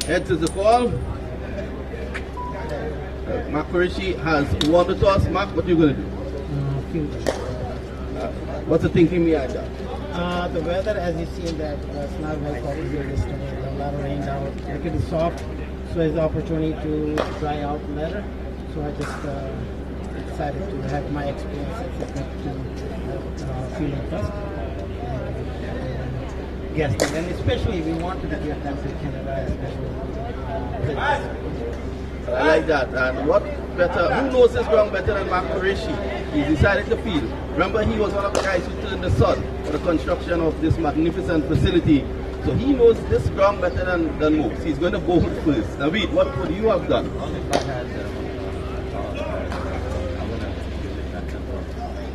Heads is the call. MAQ has won the toss. MAQ, what are you going to do? What's the thinking behind that? The weather, as you see, that it's not very cold here this day. A lot of rain now. Cricket is soft, so it's the opportunity to dry out better. So I just decided to have my experience at to feeling first. Yes, and especially we wanted to get them to Canada, especially. I like that. And what better, who knows this ground better than MAQ? He decided to field. Remember, he was one of the guys who turned the sun for the construction of this magnificent facility. So he knows this ground better than most. He's going to bowl first. Naveed, what would you have done?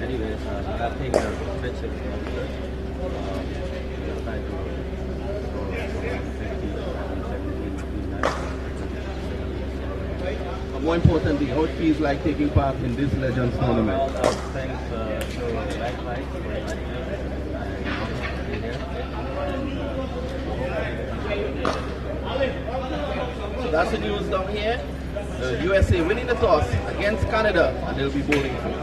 Anyways, I think the pitch is More importantly, how it feels like taking part in this Legends tournament. Well, thanks to limelight So that's the news down here. The USA winning the toss against Canada, and they'll be bowling first.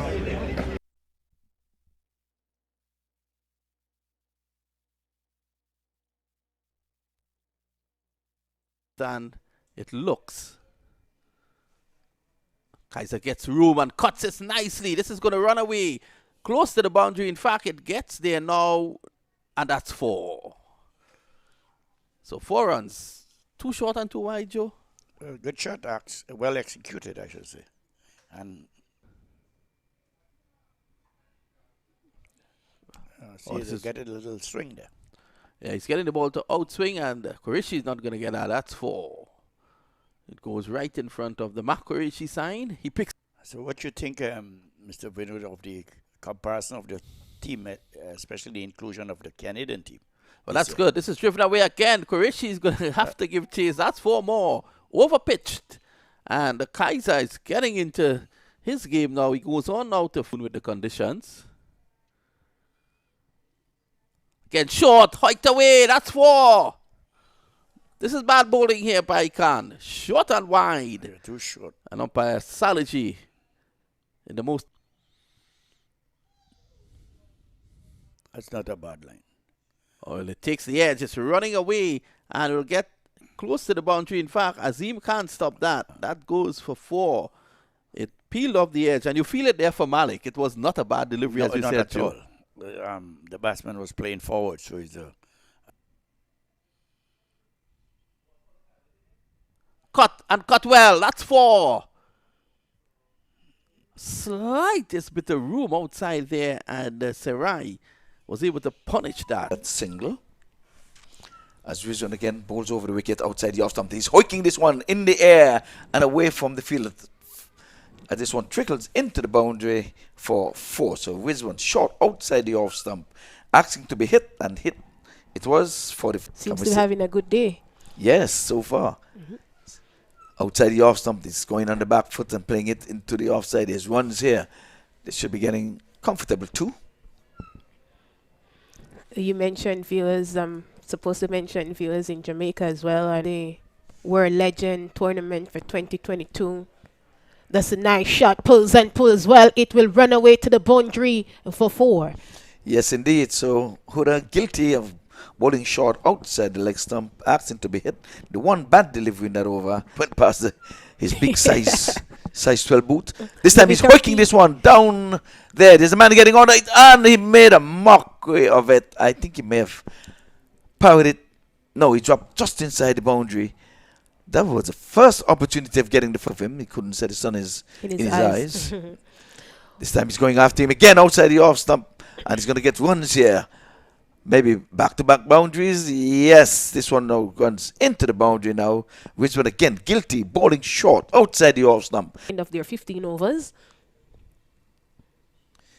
And it looks. Kaiser gets room and cuts it nicely. This is going to run away close to the boundary. In fact, it gets there now, and that's 4. So 4 runs. 2 short and 2 wide, Joe. Good shot, well executed, I should say. And see, he's getting a little swing there. Yeah, he's getting the ball to outswing, and Qureshi not going to get that. That's 4. It goes right in front of the MAQ sign. He picks. So what you think, Mr. Vinod, of the comparison of the team, especially the inclusion of the Canadian team? Well, that's good. This is driven away again. Qureshi is going to have to give chase. That's 4 more. Overpitched. And the Kaiser is getting into his game now. He goes on now to fun with the conditions. Again, short. Hiked away. That's 4. This is bad bowling here by Khan. Short and wide. Yeah, too short. And umpire Salaji in the most. That's not a bad line. Oh, it takes the edge. It's running away and it will get close to the boundary. In fact, Azim can't stop that. That goes for 4. It peeled off the edge and you feel it there for Malik. It was not a bad delivery, as you not said, at Joe. all. The batsman was playing forward, so he's Cut and cut well. That's 4. Slightest bit of room outside there, and Sarai was able to punish that. That's single. As Rizwan again bowls over the wicket outside the off stump. He's hoiking this one in the air and away from the field. As this one trickles into the boundary for 4. So Rizwan short outside the off stump, asking to be hit and hit. It was for the. Seems to be having a good day. Yes, so far. Outside the off stump, he's going on the back foot and playing it into the offside. There's runs here. They should be getting comfortable too. You mentioned viewers, supposed to mention viewers in Jamaica as well. Are they World Legend tournament for 2022? That's a nice shot, pulls and pulls well. It will run away to the boundary for 4. Yes, indeed. So Huda guilty of bowling short outside the leg stump, asking to be hit. The one bad delivery in that over went past his big size 12 boot. This time he's hoiking this one down there. There's a man getting on it, and he made a mockery of it. I think he may have powered it. No, he dropped just inside the boundary. That was the first opportunity of getting the foot of him. He couldn't set the sun in his eyes. This time he's going after him again outside the off stump, and he's going to get runs here. Maybe back-to-back boundaries. Yes, this one now runs into the boundary now. Which one again guilty, bowling short outside the off stump. End of their 15 overs.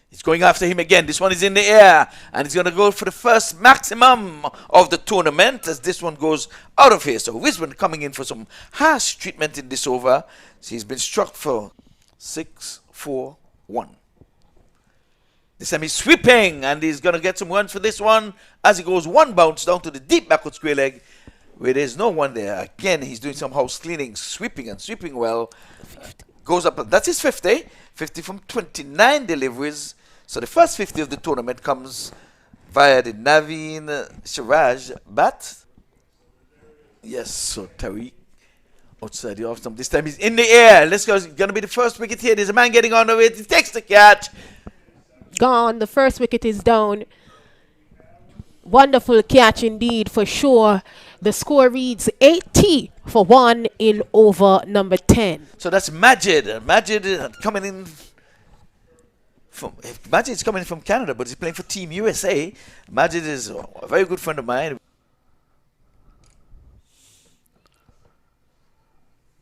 He's going after him again. This one is in the air, and he's going to go for the first maximum of the tournament as this one goes out of here. So Wisman coming in for some harsh treatment in this over. So he's been struck for 6-4-1. This time he's sweeping, and he's going to get some runs for this one as he goes one bounce down to the deep backward square leg. where there's no one there. Again, he's doing some house cleaning, sweeping and sweeping well. Goes up, that's his 50. 50 from 29 deliveries. So the first 50 of the tournament comes via the Naveen Siraj bat. Yes, so Tariq outside the off stump. This time he's in the air. Let's go. It's going to be the first wicket here. There's a man getting on the way. He takes the catch. Gone. The first wicket is down. Wonderful catch indeed, for sure. The score reads 80 for 1 in over number 10. So that's Majid. Majid coming in from Majid is coming in from Canada, but he's playing for Team USA. Majid is a very good friend of mine.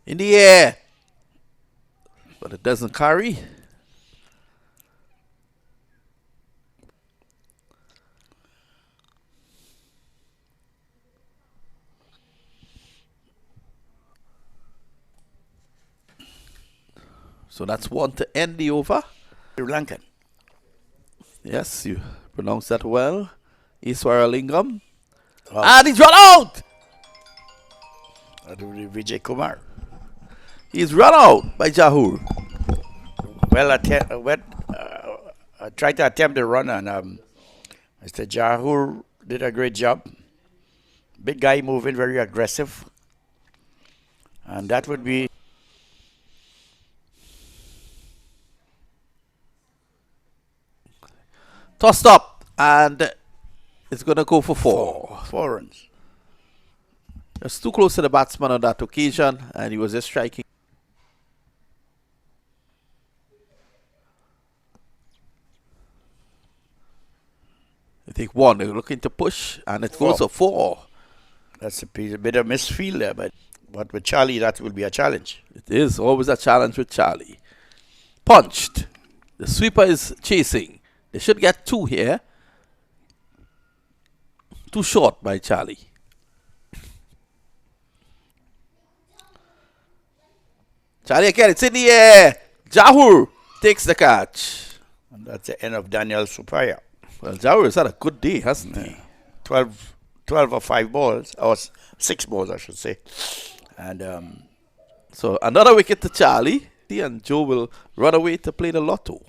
In the air, but it doesn't carry. So that's one to end the over. Sri Lankan. Yes, you pronounce that well. Iswaralingam. Oh. And he's run out! Vijay Kumar. He's run out by Jahur. Well, I tried to attempt the run, and Mr. Jahur did a great job. Big guy moving, very aggressive. And that would be... Tossed up, and it's going to go for four. Four runs. It's too close to the batsman on that occasion, and he was just striking. I think one, they're looking to push, and it goes for four. That's a bit of misfield there, but with Charlie, that will be a challenge. It is always a challenge with Charlie. Punched. The sweeper is chasing. They should get two here. Too short by Charlie. Charlie again, it's in the air. Jahur takes the catch. And that's the end of Daniel Supaya. Well, Jahur has had a good day, hasn't he? 12 or 5 balls, or 6 balls, I should say. And so another wicket to Charlie. And Joe will run away to play the lotto.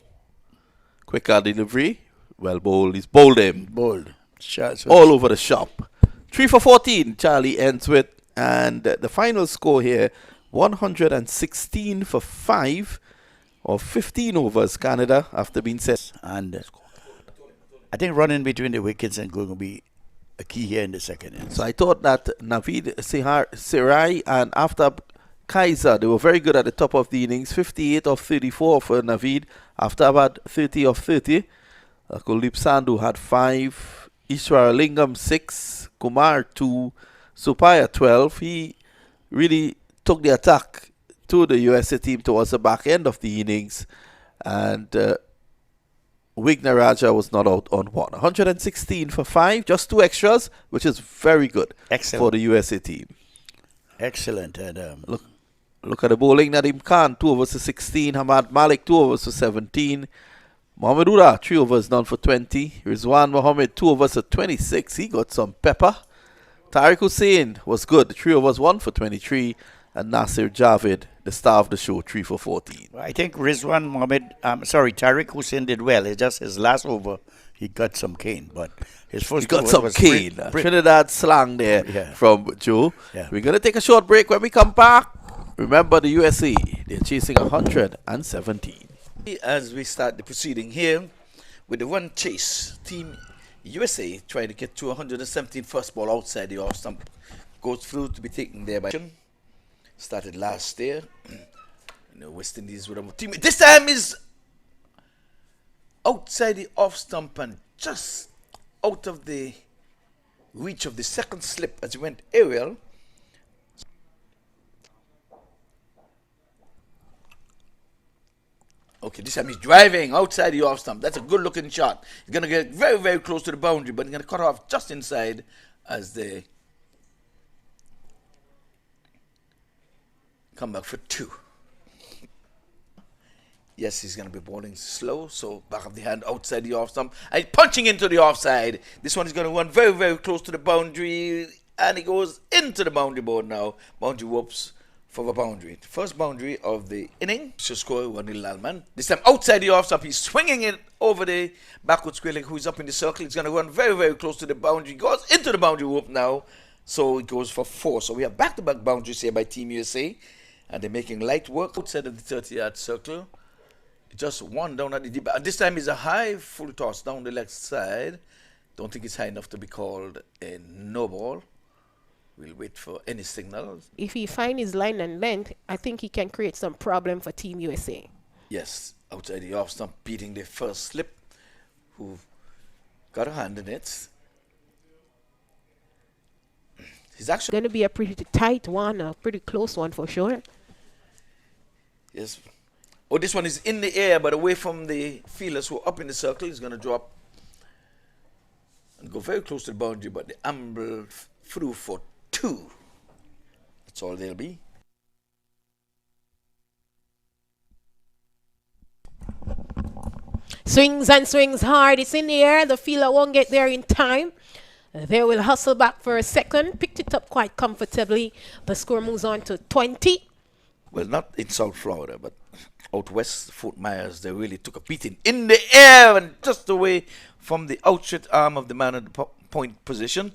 Quicker delivery. Well bowled. He's bowled him. bold. Shots. All over the shop. 3 for 14, Charlie ends with. And the final score here, 116 for 5, or 15 overs, Canada, after being set. And I think running between the wickets is going to be a key here in the second innings. So I thought that Naveed Sirai and Aftab Kaiser, they were very good at the top of the innings. 58 of 34 for Naveed. Aftab had 30 of 30. Kuldeep Sandhu had 5. Iswaralingam 6. Kumar 2. Supaya 12. He really took the attack to the USA team towards the back end of the innings. And Wignaraja was not out on 1. 116 for 5. Just 2 extras, which is very good. Excellent. For the USA team. Excellent. And Look at the bowling. Nadim Khan, 2 overs for 16. Hamad Malik, 2 overs for 17. Mohamed Ura, 3 overs, none for 20. Rizwan Mohammed, 2 overs for 26. He got some pepper. Tariq Hussain was good. 3 overs, 1 for 23. And Nasir Javed, the star of the show, 3 for 14. I think Rizwan Mohammed, Tariq Hussain did well. It's just his last over, he got some cane. But his first He got over some was cane. Trinidad slang there from Joe. Yeah. We're going to take a short break. When we come back, remember the USA, they're chasing 117. As we start the proceeding here with the one chase, Team USA trying to get to 117 first ball outside the off stump. Goes through to be taken there by started last year. West Indies with a team. This time is outside the off stump and just out of the reach of the second slip as he went aerial. Okay, this time he's driving outside the off stump. That's a good looking shot. He's going to get very, very close to the boundary, but he's going to cut off just inside as they come back for 2. Yes, he's going to be bowling slow, so back of the hand outside the off stump. And punching into the offside. This one is going to run very, very close to the boundary, and he goes in into the boundary board now. Boundary whoops for the boundary. First boundary of the inning. Should score 1-0 Lalman. This time outside the off stump. He's swinging it over the backward square leg, who's up in the circle. He's going to run very, very close to the boundary. Goes into the boundary whoop now. So it goes for 4. So we have back-to-back boundaries here by Team USA. And they're making light work outside of the 30-yard circle. Just one down at the deep. And this time is a high full toss down the left side. Don't think it's high enough to be called a no ball. We'll wait for any signals. If he find his line and length, I think he can create some problem for Team USA. Yes, outside the off stump, beating the first slip, who got a hand in it. He's actually Going to be a pretty tight one, a pretty close one for sure. yes. Oh, this one is in the air, but away from the fielders who are up in the circle. He's going to drop and go very close to the boundary, but the amble through for 2. That's all they'll be. Swings and swings hard. It's in the air. The fielder won't get there in time. They will hustle back for a second. Picked it up quite comfortably. The score moves on to 20. Well, not in South Florida, but out west, Fort Myers, they really took a beating in the air and just away from the outstretched arm of the man at the point position.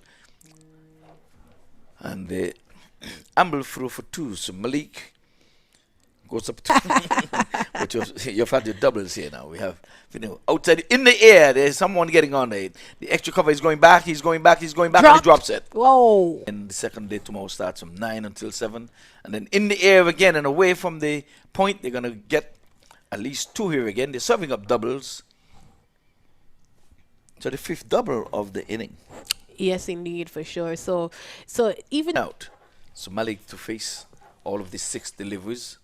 And they amble through for 2. So Malik goes up to but you've had your doubles here now. We have, outside in the air, there's someone getting on it. The extra cover is going back, he's going back, and he drops it. Whoa. And the second day tomorrow starts from 9 until 7. And then in the air again and away from the point, they're going to get at least 2 here again. They're serving up doubles. So the 5th double of the inning. Yes, indeed, for sure. So even Out. So Malik to face all of the 6 deliveries.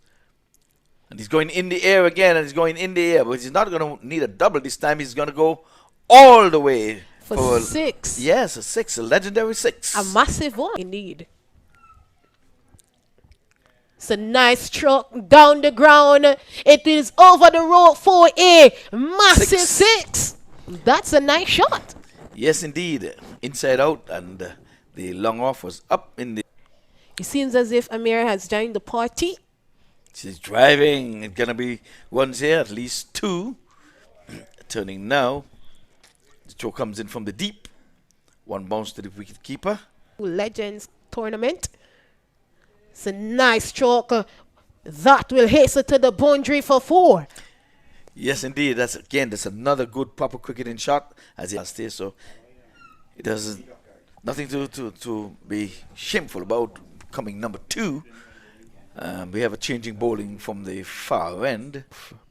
And he's going in the air again, and he's going in the air. But he's not going to need a double this time. He's going to go all the way. for 6. Yes, a 6, a legendary 6. A massive one, indeed. It's a nice stroke down the ground. It is over the road for a massive 6. That's a nice shot. Yes, indeed. Inside out, and the long off was up in the... It seems as if Amira has joined the party. She's driving. It's going to be runs here, at least 2. Turning now. The throw comes in from the deep. 1 bounce to the wicket keeper. Legends tournament. It's a nice stroke. That will hasten to the boundary for 4. Yes, indeed. That's another good proper cricketing shot as he last year. So it does nothing to be shameful about coming number 2. We have a changing bowling from the far end.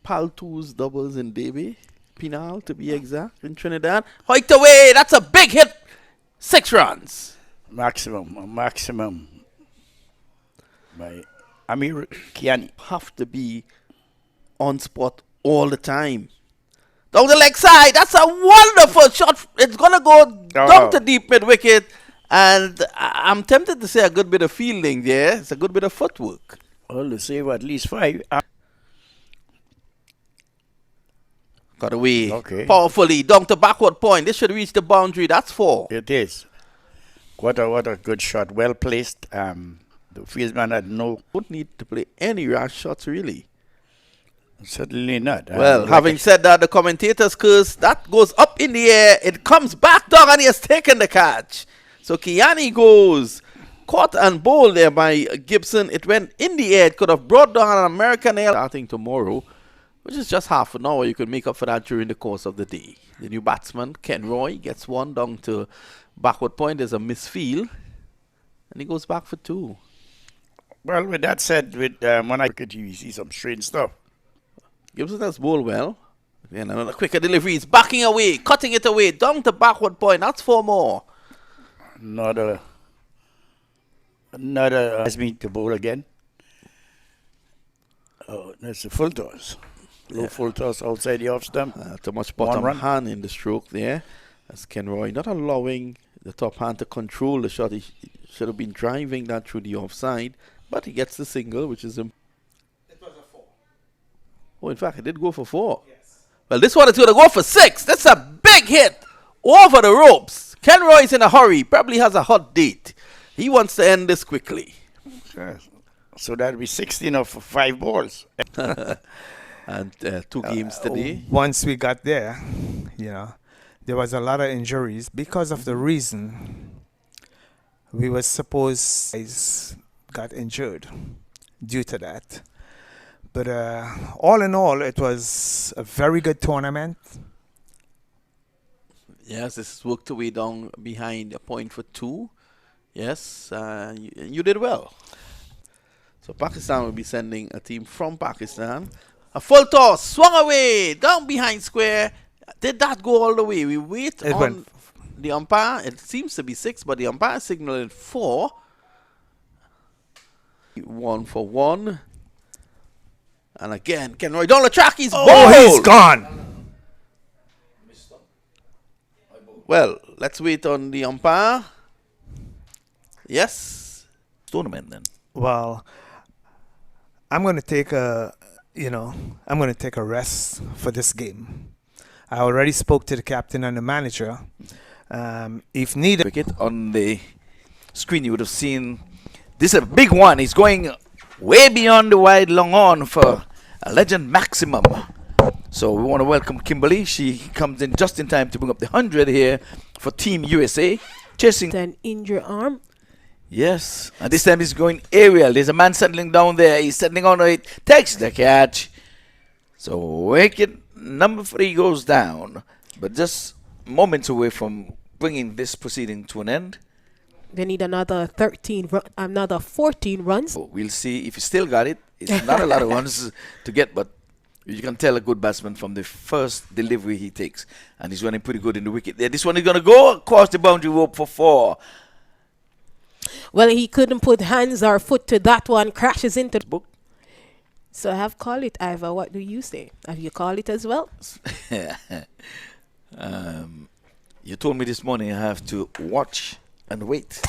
Paltoo's doubles in Davy. Penal to be exact in Trinidad. Hoiked away. That's a big hit. 6 runs. Maximum by Amir Kiani. Have to be on spot all the time. Down the leg side. That's a wonderful shot. It's going to go down to deep mid wicket. And I'm tempted to say a good bit of fielding there. It's a good bit of footwork. Well, to save at least 5. Got away Powerfully down to backward point. This should reach the boundary. That's 4. It is. What a good shot. Well placed. The fieldsman had Don't need to play any rash shots, really. Certainly not. Well, having said that, the commentator's curse, that goes up in the air. It comes back down, and he has taken the catch. So Kiani goes caught and bowled there by Gibson. It went in the air. It could have brought down an American air. Starting tomorrow, which is just half an hour. You could make up for that during the course of the day. The new batsman, Ken Roy, gets one down to backward point. There's a misfield, and he goes back for 2. Well, with that said, when I cricket, you see some strange stuff. Gibson has bowled well. And another quicker delivery. He's backing away, cutting it away, down to backward point. That's 4 more. Another has been to bowl again. Oh, that's a full toss. Low full toss outside the off stump. Too much bottom hand in the stroke there. That's Ken Roy not allowing the top hand to control the shot. He should have been driving that through the offside. But he gets the single, which is... It was a 4. Oh, in fact, it did go for 4. Yes. Well, this one is going to go for 6. That's a big hit over the ropes. Ken Roy is in a hurry. Probably has a hot date. He wants to end this quickly. So that'll be 16 of 5 balls. And 2 games today. Once we got there, there was a lot of injuries because of the reason we were supposed guys got injured due to that. But all in all, it was a very good tournament. Yes, this is worked away down behind a point for 2. Yes, you did well. So Pakistan will be sending a team from Pakistan. A full toss, swung away, down behind square. Did that go all the way? We wait on the umpire. It seems to be 6, but the umpire signaling 4. 1 for 1. And again, Ken Roy down the track. He's bowled. He's gone. Well, let's wait on the umpire. Yes. Tournament then. Well, I'm going to take a rest for this game. I already spoke to the captain and the manager. If needed, Cricket on the screen, you would have seen this is a big one. He's going way beyond the wide long on for a legend maximum. So we want to welcome Kimberly. She comes in just in time to bring up the 100 here for Team USA. Chasing An injured arm. Yes, and this time he's going aerial. There's a man settling down there. He's settling on it. Takes the catch. So wicket number 3 goes down, but just moments away from bringing this proceeding to an end. They need another 14 runs. So we'll see if he still got it. It's not a lot of runs to get, but you can tell a good batsman from the first delivery he takes, and he's running pretty good in the wicket there. This one is going to go across the boundary rope for 4. Well, he couldn't put hands or foot to that one. Crashes into the Book. So I have called it, Ivor. What do you say? Have you called it as well? You told me this morning I have to watch and wait.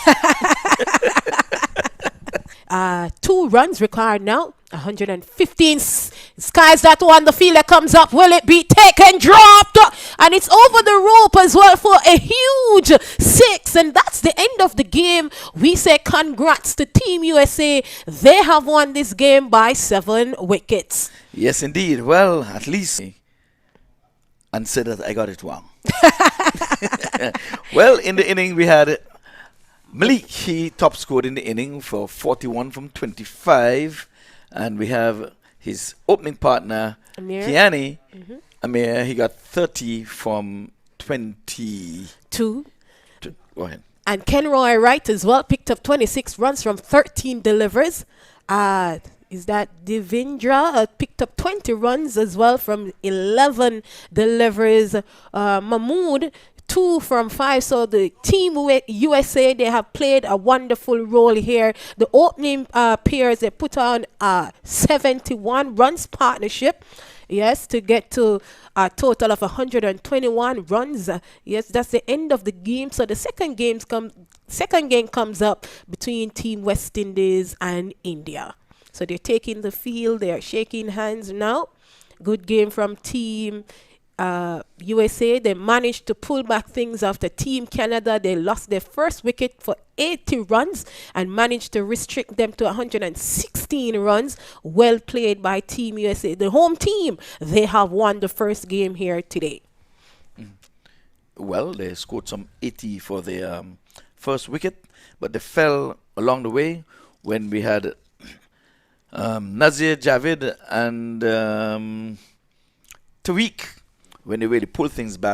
2 runs required now. 115 skies that one. The fielder comes up. Will it be taken? Dropped. And it's over the rope as well for a huge 6. And that's the end of the game. We say congrats to Team USA. They have won this game by 7 wickets. Yes, indeed. Well, at least and said that I got it wrong. Well, in the inning we had Malik. He top scored in the inning for 41 from 25. And we have his opening partner, Amir. Kiani. Amir, he got 30 from 22. Go ahead. And Kenroy Wright as well picked up 26 runs from 13 delivers. Is that Devendra picked up 20 runs as well from 11 delivers. Mahmood 2 from 5. So the Team USA, they have played a wonderful role here. The opening pairs, they put on a 71 runs partnership. Yes, to get to a total of 121 runs. Yes, that's the end of the game. So the second game comes up between Team West Indies and India. So they're taking the field. They are shaking hands now. Good game from Team USA. They managed to pull back things after Team Canada. They lost their first wicket for 80 runs and managed to restrict them to 116 runs. Well played by Team USA. The home team, they have won the first game here today. Well, they scored some 80 for their first wicket, but they fell along the way when we had Nazir Javid and Tariq, when they really pulled things back.